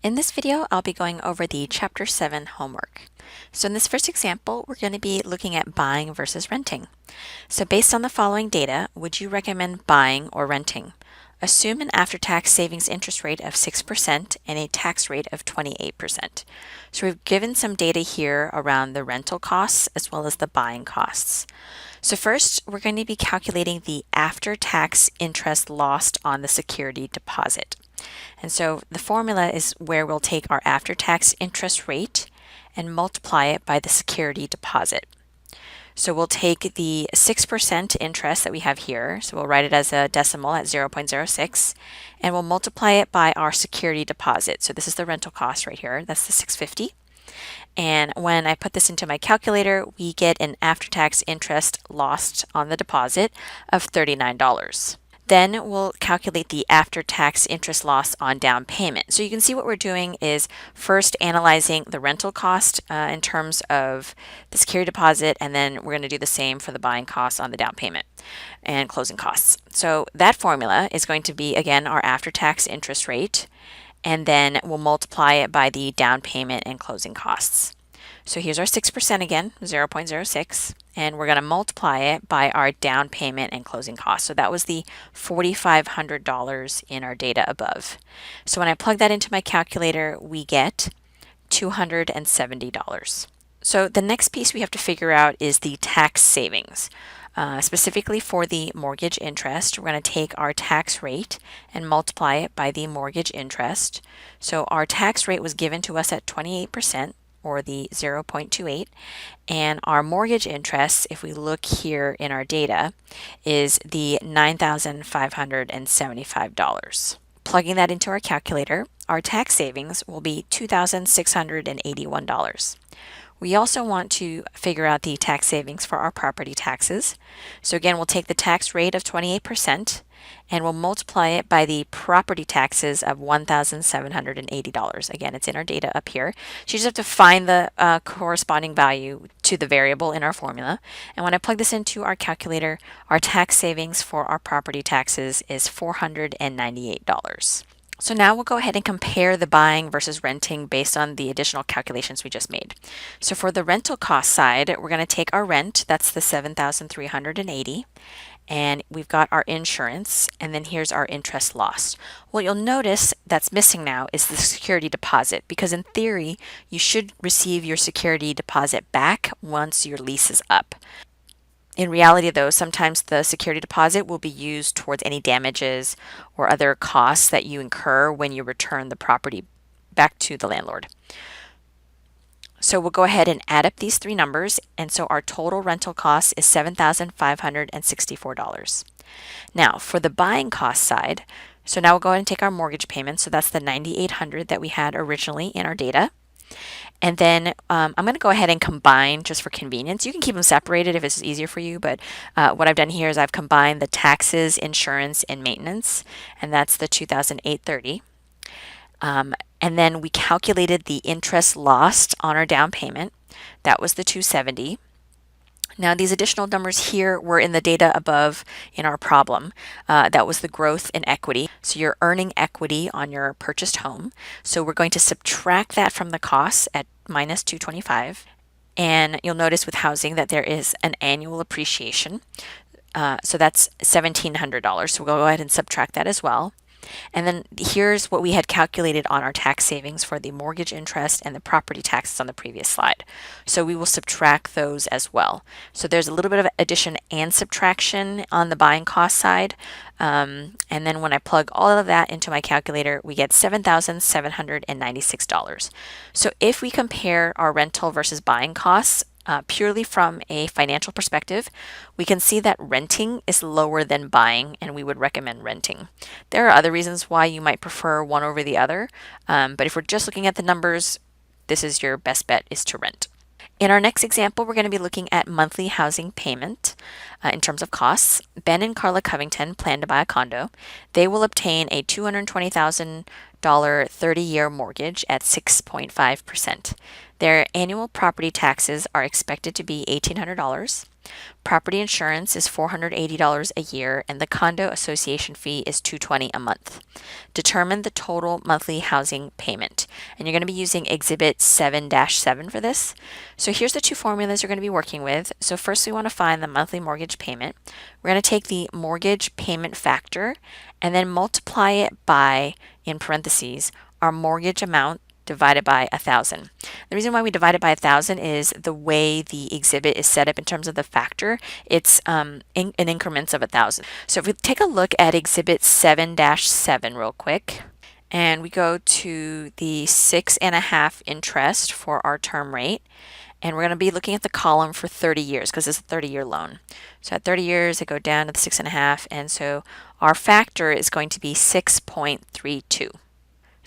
In this video, I'll be going over the Chapter 7 homework. So in this first example, we're going to be looking at buying versus renting. So based on the following data, would you recommend buying or renting? Assume an after-tax savings interest rate of 6% and a tax rate of 28%. So we've given some data here around the rental costs as well as the buying costs. So first, we're going to be calculating the after-tax interest lost on the security deposit. And so the formula is where we'll take our after-tax interest rate and multiply it by the security deposit. So we'll take the 6% interest that we have here, so we'll write it as a decimal at 0.06, and we'll multiply it by our security deposit. So this is the rental cost right here, that's the $650. And when I put this into my calculator, we get an after-tax interest lost on the deposit of $39. Then we'll calculate the after-tax interest loss on down payment. So you can see what we're doing is first analyzing the rental cost in terms of the security deposit, and then we're going to do the same for the buying costs on the down payment and closing costs. So that formula is going to be, again, our after-tax interest rate, and then we'll multiply it by the down payment and closing costs. So here's our 6% again, 0.06, and we're going to multiply it by our down payment and closing costs. So that was the $4,500 in our data above. So when I plug that into my calculator, we get $270. So the next piece we have to figure out is the tax savings. Specifically for the mortgage interest, we're going to take our tax rate and multiply it by the mortgage interest. So our tax rate was given to us at 28%. Or the 0.28, and our mortgage interest, if we look here in our data, is the $9,575. Plugging that into our calculator, our tax savings will be $2,681. We also want to figure out the tax savings for our property taxes. So again, we'll take the tax rate of 28% and we'll multiply it by the property taxes of $1,780. Again, it's in our data up here. So you just have to find the corresponding value to the variable in our formula. And when I plug this into our calculator, our tax savings for our property taxes is $498. So now we'll go ahead and compare the buying versus renting based on the additional calculations we just made. So for the rental cost side, we're going to take our rent, that's the $7,380, and we've got our insurance, and then here's our interest lost. What you'll notice that's missing now is the security deposit, because in theory, you should receive your security deposit back once your lease is up. In reality, though, sometimes the security deposit will be used towards any damages or other costs that you incur when you return the property back to the landlord. So we'll go ahead and add up these three numbers, and so our total rental cost is $7,564. Now, for the buying cost side, so now we'll go ahead and take our mortgage payment, so that's the $9,800 that we had originally in our data. And then I'm going to go ahead and combine just for convenience. You can keep them separated if it's easier for you, but what I've done here is I've combined the taxes, insurance, and maintenance, and that's the $2,830. And then we calculated the interest lost on our down payment. That was the $270. Now these additional numbers here were in the data above in our problem. That was the growth in equity. So you're earning equity on your purchased home. So we're going to subtract that from the costs at minus $225. And you'll notice with housing that there is an annual appreciation. So that's $1,700. So we'll go ahead and subtract that as well. And then here's what we had calculated on our tax savings for the mortgage interest and the property taxes on the previous slide. So we will subtract those as well. So there's a little bit of addition and subtraction on the buying cost side. And then when I plug all of that into my calculator, we get $7,796. So if we compare our rental versus buying costs, purely from a financial perspective, we can see that renting is lower than buying, and we would recommend renting. There are other reasons why you might prefer one over the other, but if we're just looking at the numbers, this is your best bet is to rent. In our next example, we're going to be looking at monthly housing payment in terms of costs. Ben and Carla Covington plan to buy a condo. They will obtain a $220,000 30-year mortgage at 6.5%. Their annual property taxes are expected to be $1,800. Property insurance is $480 a year, and the condo association fee is $220 a month. Determine the total monthly housing payment. And you're going to be using Exhibit 7-7 for this. So here's the two formulas you're going to be working with. So first we want to find the monthly mortgage payment. We're going to take the mortgage payment factor and then multiply it by, in parentheses, our mortgage amount divided by 1,000. The reason why we divide it by 1,000 is the way the exhibit is set up in terms of the factor. It's in increments of 1,000. So if we take a look at Exhibit 7-7 real quick, and we go to the 6.5 interest for our term rate, and we're going to be looking at the column for 30 years because it's a 30-year loan. So at 30 years, I go down to the 6.5, and so our factor is going to be 6.32.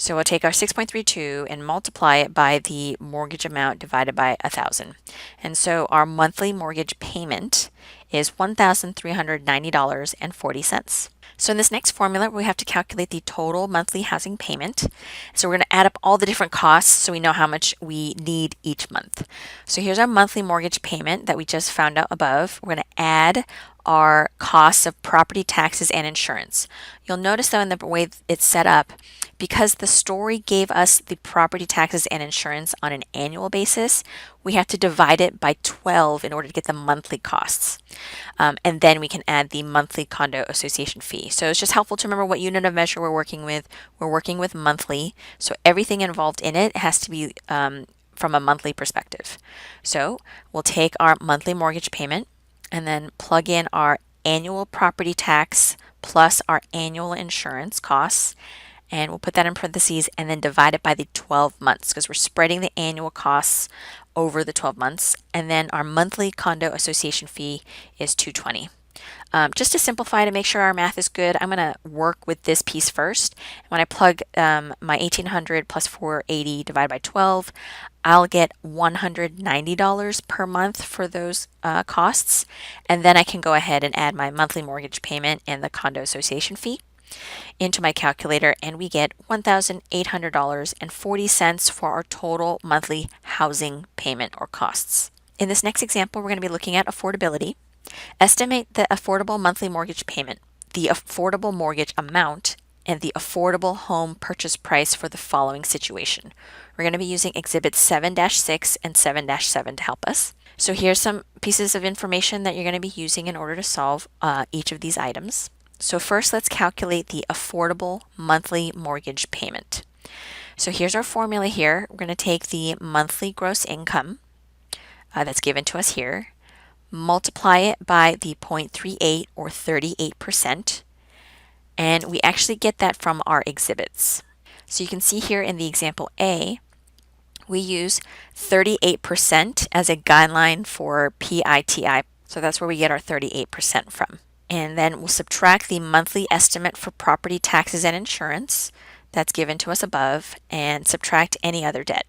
So we'll take our 6.32 and multiply it by the mortgage amount divided by 1,000. And so our monthly mortgage payment is $1,390.40. So in this next formula, we have to calculate the total monthly housing payment. So we're going to add up all the different costs so we know how much we need each month. So here's our monthly mortgage payment that we just found out above. We're going to add our costs of property taxes and insurance. You'll notice though in the way it's set up, because the story gave us the property taxes and insurance on an annual basis, we have to divide it by 12 in order to get the monthly costs. And then we can add the monthly condo association fee. So it's just helpful to remember what unit of measure we're working with. We're working with monthly, so everything involved in it has to be from a monthly perspective. So we'll take our monthly mortgage payment and then plug in our annual property tax plus our annual insurance costs, and we'll put that in parentheses and then divide it by the 12 months because we're spreading the annual costs over the 12 months. And then our monthly condo association fee is $220. Just to simplify, to make sure our math is good, I'm going to work with this piece first. When I plug my 1,800 plus 480 divided by 12, I'll get $190 per month for those costs. And then I can go ahead and add my monthly mortgage payment and the condo association fee into my calculator, and we get $1,800.40 for our total monthly housing payment or costs. In this next example, we're going to be looking at affordability. Estimate the affordable monthly mortgage payment, the affordable mortgage amount, and the affordable home purchase price for the following situation. We're going to be using Exhibits 7-6 and 7-7 to help us. So here's some pieces of information that you're going to be using in order to solve each of these items. So first, let's calculate the affordable monthly mortgage payment. So here's our formula here. We're going to take the monthly gross income that's given to us here, multiply it by the 0.38 or 38%, and we actually get that from our exhibits. So you can see here in the example A, we use 38% as a guideline for PITI. So that's where we get our 38% from. And then we'll subtract the monthly estimate for property taxes and insurance that's given to us above and subtract any other debt.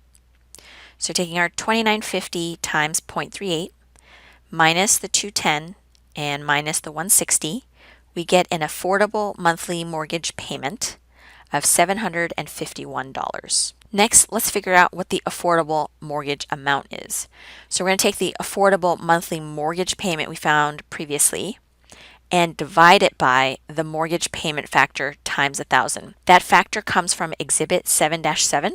So taking our $2,950 times 0.38 minus the 210 and minus the 160, we get an affordable monthly mortgage payment of $751. Next, let's figure out what the affordable mortgage amount is. So we're going to take the affordable monthly mortgage payment we found previously and divide it by the mortgage payment factor times 1,000. That factor comes from Exhibit 7-7.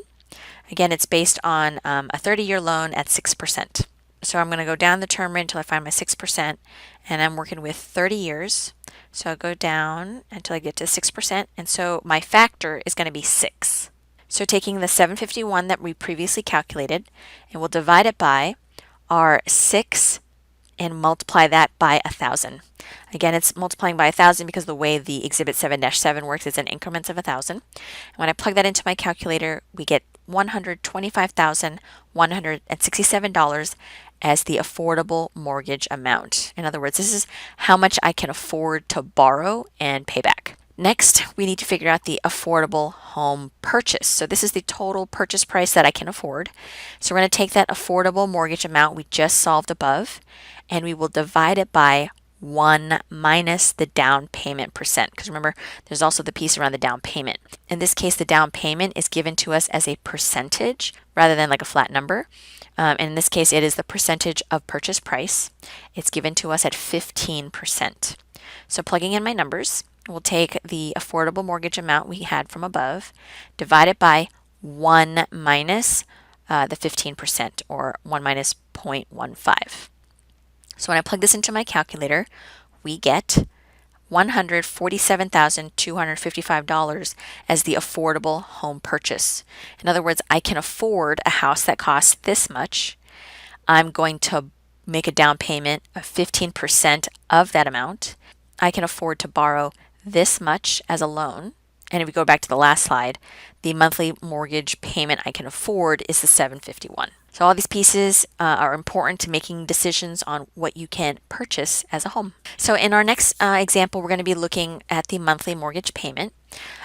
Again, it's based on a 30-year loan at 6%. So I'm going to go down the term rate until I find my 6%, and I'm working with 30 years. So I'll go down until I get to 6%, and so my factor is going to be 6. So taking the 751 that we previously calculated, and we'll divide it by our 6 and multiply that by 1,000. Again, it's multiplying by 1,000 because the way the Exhibit 7-7 works is in increments of 1,000. And when I plug that into my calculator, we get $125,167 as the affordable mortgage amount. In other words, this is how much I can afford to borrow and pay back. Next, we need to figure out the affordable home purchase. So this is the total purchase price that I can afford. So we're going to take that affordable mortgage amount we just solved above, and we will divide it by 1 minus the down payment percent. Because remember, there's also the piece around the down payment. In this case, the down payment is given to us as a percentage rather than like a flat number. And in this case, it is the percentage of purchase price. It's given to us at 15%. So plugging in my numbers, we'll take the affordable mortgage amount we had from above, divide it by 1 minus the 15%, or 1 minus 0.15. So when I plug this into my calculator, we get $147,255 as the affordable home purchase. In other words, I can afford a house that costs this much. I'm going to make a down payment of 15% of that amount. I can afford to borrow this much as a loan. And if we go back to the last slide, the monthly mortgage payment I can afford is the $751. So all these pieces are important to making decisions on what you can purchase as a home. So in our next example, we're going to be looking at the monthly mortgage payment.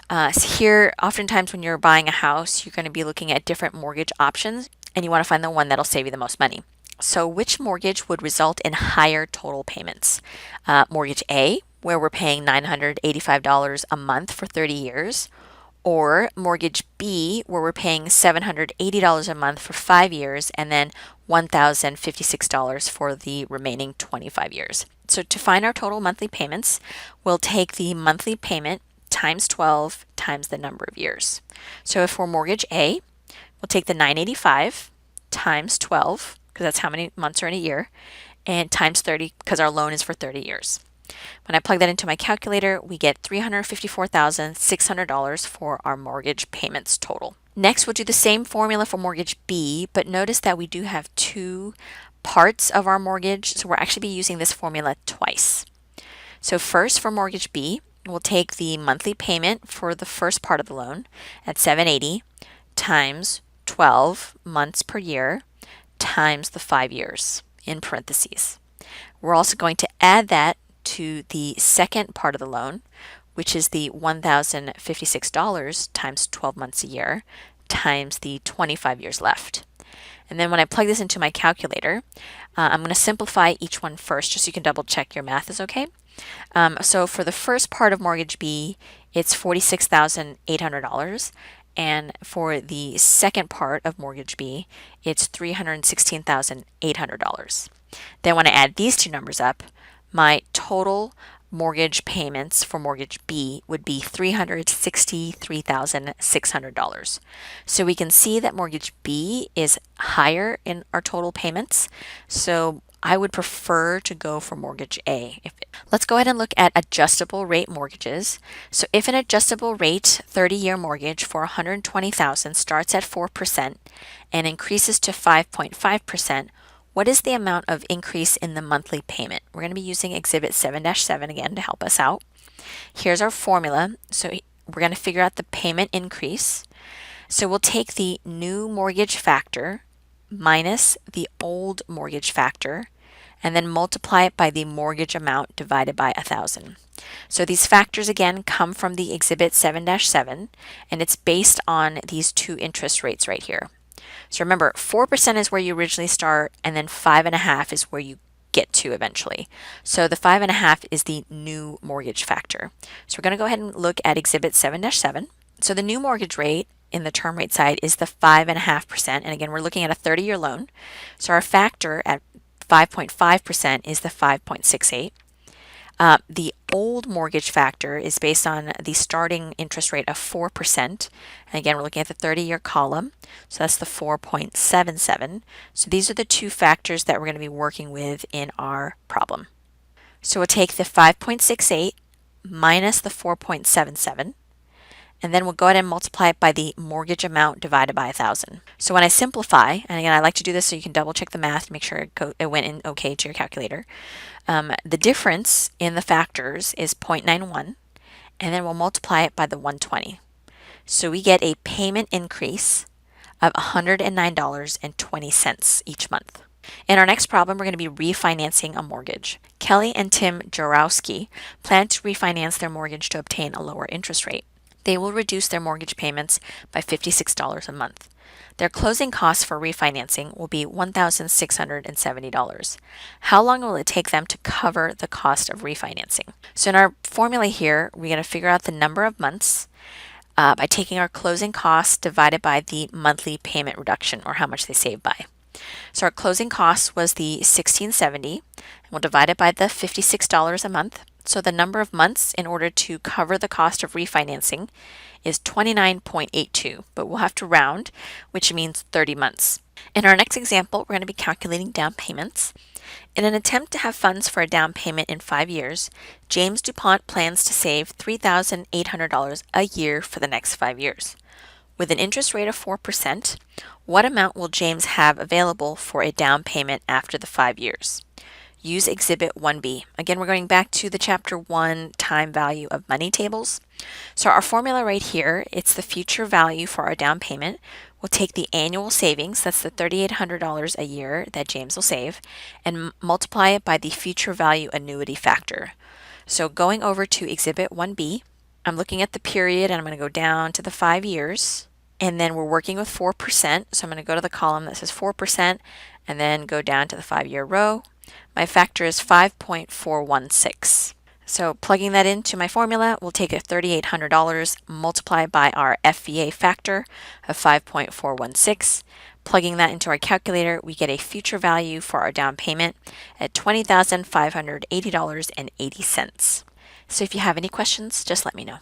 So here, oftentimes when you're buying a house, you're going to be looking at different mortgage options, and you want to find the one that'll save you the most money. So which mortgage would result in higher total payments? Mortgage A, where we're paying $985 a month for 30 years, or mortgage B, where we're paying $780 a month for 5 years and then $1,056 for the remaining 25 years. So to find our total monthly payments, we'll take the monthly payment times 12 times the number of years. So if for mortgage A, we'll take the $985 times 12, because that's how many months are in a year, and times 30, because our loan is for 30 years. When I plug that into my calculator, we get $354,600 for our mortgage payments total. Next, we'll do the same formula for mortgage B, but notice that we do have two parts of our mortgage, so we'll actually be using this formula twice. So first, for mortgage B, we'll take the monthly payment for the first part of the loan at $780 times 12 months per year times the 5 years in parentheses. We're also going to add that to the second part of the loan, which is the $1,056 times 12 months a year times the 25 years left. And then when I plug this into my calculator, I'm going to simplify each one first just so you can double check your math is okay. So for the first part of mortgage B, it's $46,800. And for the second part of mortgage B, it's $316,800. Then when I add these two numbers up, my total mortgage payments for mortgage B would be $363,600. So we can see that mortgage B is higher in our total payments. So I would prefer to go for mortgage A. Let's go ahead and look at adjustable rate mortgages. So if an adjustable rate 30-year mortgage for $120,000 starts at 4% and increases to 5.5%, what is the amount of increase in the monthly payment? We're going to be using Exhibit 7-7 again to help us out. Here's our formula. So we're going to figure out the payment increase. So we'll take the new mortgage factor minus the old mortgage factor and then multiply it by the mortgage amount divided by 1,000. So these factors again come from the Exhibit 7-7, and it's based on these two interest rates right here. So remember, 4% is where you originally start, and then 5.5% is where you get to eventually. So the 5.5% is the new mortgage factor. So we're going to go ahead and look at Exhibit 7-7. So the new mortgage rate in the term rate side is the 5.5%. And again, we're looking at a 30-year loan. So our factor at 5.5% is the 5.68. The old mortgage factor is based on the starting interest rate of 4%. And again, we're looking at the 30-year column. So that's the 4.77. So these are the two factors that we're going to be working with in our problem. So we'll take the 5.68 minus the 4.77. And then we'll go ahead and multiply it by the mortgage amount divided by 1,000. So when I simplify, and again, I like to do this so you can double check the math to make sure it went in okay to your calculator. The difference in the factors is 0.91, and then we'll multiply it by the 120. So we get a payment increase of $109.20 each month. In our next problem, we're going to be refinancing a mortgage. Kelly and Tim Jarowski plan to refinance their mortgage to obtain a lower interest rate. they will reduce their mortgage payments by $56 a month. Their closing costs for refinancing will be $1,670. How long will it take them to cover the cost of refinancing? So in our formula here, we're going to figure out the number of months by taking our closing costs divided by the monthly payment reduction, or how much they save by. So our closing cost was the $1,670, and we'll divide it by the $56 a month. So the number of months in order to cover the cost of refinancing is 29.82, but we'll have to round, which means 30 months. In our next example, we're going to be calculating down payments. In an attempt to have funds for a down payment in 5 years, James DuPont plans to save $3,800 a year for the next 5 years. With an interest rate of 4%, what amount will James have available for a down payment after the 5 years? Use Exhibit 1B. Again, we're going back to the Chapter 1 time value of money tables. So our formula right here, it's the future value for our down payment. We'll take the annual savings, that's the $3,800 a year that James will save, and multiply it by the future value annuity factor. So going over to Exhibit 1B, I'm looking at the period and I'm going to go down to the 5 years. And then we're working with 4%. So I'm going to go to the column that says 4% and then go down to the 5-year row. My factor is 5.416. So plugging that into my formula, we'll take a $3,800 multiplied by our FVA factor of 5.416. Plugging that into our calculator, we get a future value for our down payment at $20,580.80. So if you have any questions, just let me know.